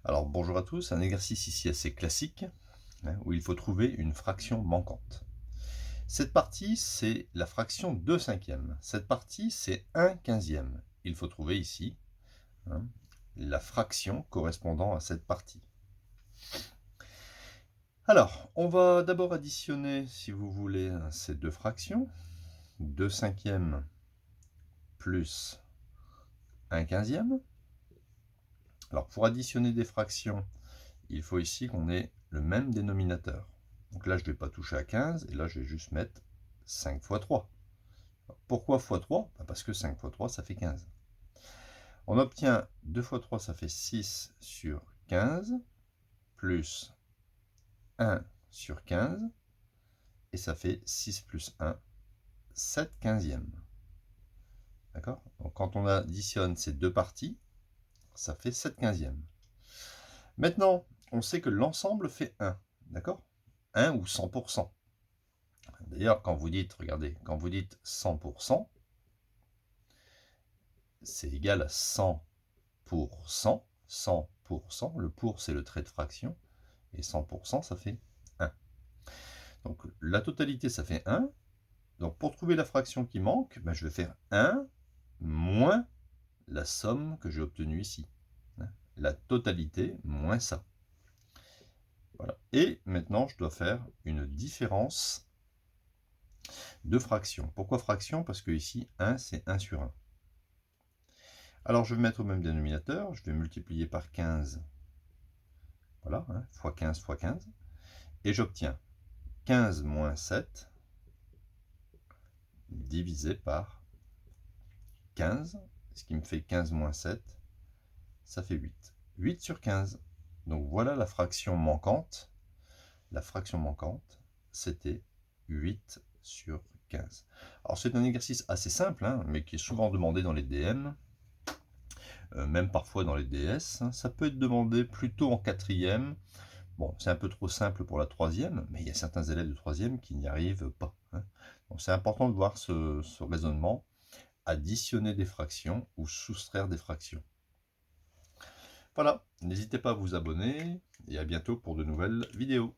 Alors bonjour à tous, un exercice ici assez classique, où il faut trouver une fraction manquante. Cette partie, c'est la fraction 2 cinquièmes. Cette partie, c'est 1 quinzième. Il faut trouver ici hein, la fraction correspondant à cette partie. Alors, on va d'abord additionner, si vous voulez, ces deux fractions. 2 cinquièmes plus 1 quinzième. Alors, pour additionner des fractions, il faut ici qu'on ait le même dénominateur. Donc là, je ne vais pas toucher à 15, et là, je vais juste mettre 5 fois 3. Pourquoi x 3 ? Parce que 5 fois 3, ça fait 15. On obtient 2 fois 3, ça fait 6 sur 15, plus 1 sur 15, et ça fait 6 plus 1, 7 quinzièmes. D'accord ? Donc quand on additionne ces deux parties, ça fait 7 quinzièmes. Maintenant, on sait que l'ensemble fait 1. D'accord ? 1 ou 100%. D'ailleurs, quand vous dites, regardez, quand vous dites 100%, c'est égal à 100 pour 100. 100%, le pour c'est le trait de fraction, et 100% ça fait 1. Donc la totalité ça fait 1. Donc pour trouver la fraction qui manque, je vais faire 1 moins la somme que j'ai obtenue ici. La totalité moins ça. Voilà. Et maintenant je dois faire une différence de fraction. Pourquoi fraction? Parce que ici 1 c'est 1 sur 1. Alors je vais mettre au même dénominateur, je vais multiplier par 15, voilà, fois 15 fois 15, et j'obtiens 15 moins 7 divisé par 15, ce qui me fait 15 moins 7, ça fait 8. 8 sur 15. Donc voilà la fraction manquante. La fraction manquante, c'était 8 sur 15. Alors c'est un exercice assez simple, mais qui est souvent demandé dans les DM. Même parfois dans les DS. Ça peut être demandé plutôt en quatrième. Bon, c'est un peu trop simple pour la troisième, mais il y a certains élèves de troisième qui n'y arrivent pas. Donc c'est important de voir ce raisonnement, additionner des fractions ou soustraire des fractions. Voilà, n'hésitez pas à vous abonner et à bientôt pour de nouvelles vidéos.